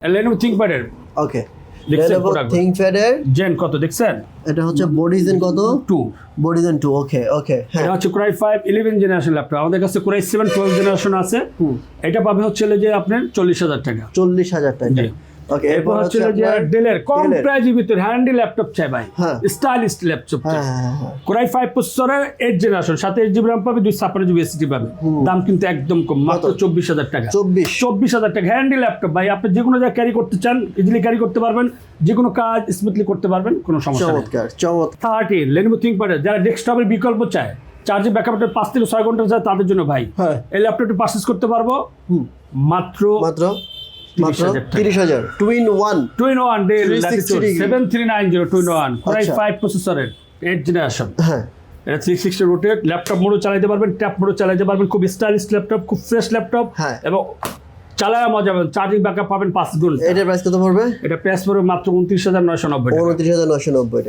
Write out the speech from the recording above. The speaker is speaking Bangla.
Lenovo ThinkPad এর ওকে দেখছেন Lenovo প্রোডাক্ট ThinkPad এর জেন কত দেখছেন? এটা হচ্ছে Bodizen কত 2 Bodizen 2 ওকে ওকে হ্যাঁ এটা হচ্ছে Core i5 11 জেনারেশন ল্যাপটপ। আমাদের কাছে Core i7 12 জেনারেশন আছে। এটা পাবে হচ্ছে যে আপনার 40,000 টাকা। 40,000 টাকা জি। ওকে এরপর হচ্ছে যে ডেলের কম প্রাইজের ভিতরে হ্যান্ডি ল্যাপটপ চাই ভাই, হ্যাঁ। স্টাইলিশ ল্যাপটপ চাই। হ্যাঁ Core i5 প্রসেসরের 8 জেনারেশন, সাথে 8 জিবি RAM পাবে, 256 জিবি এসএসডি পাবে। দাম কিন্তু একদম কম, মাত্র 24,000 টাকা। 24,000 টাকা হ্যান্ডি ল্যাপটপ ভাই, আপনি যে কোনো জায়গায় ক্যারি করতে চান, ইজিলি ক্যারি করতে পারবেন, যে কোনো কাজ স্মুথলি করতে পারবেন, কোনো সমস্যা নেই। চমৎকার চমৎকার 13 Lenovo ThinkPad যারা ডেস্কটপের বিকল্প চায়, চার্জের ব্যাকআপটা 5 থেকে 6 ঘন্টা যায়, তাদের জন্য ভাই হ্যাঁ এই ল্যাপটপটি পারচেজ করতে পারবো মাত্র মাত্র 30,000 2 in 1 Dell 360 Latitude 7390 2-in-1 Core আচ্ছা। i5 প্রসেসরের 8 জেনারেশন। হ্যাঁ এটা 360 রোটেট, ল্যাপটপ মোডও চালাতে পারবেন, ট্যাব মোডও চালাতে পারবেন। খুব স্টাইলিশ ল্যাপটপ, খুব ফ্রেশ ল্যাপটপ হ্যাঁ। এবং চালায় মজা পাবেন। চার্জিং ব্যাকআপ পাবেন 5 ঘন্টা। এটার প্রাইস কত পড়বে? এটা প্রাইস পড়বে মাত্র 29,990 টাকা। 29,990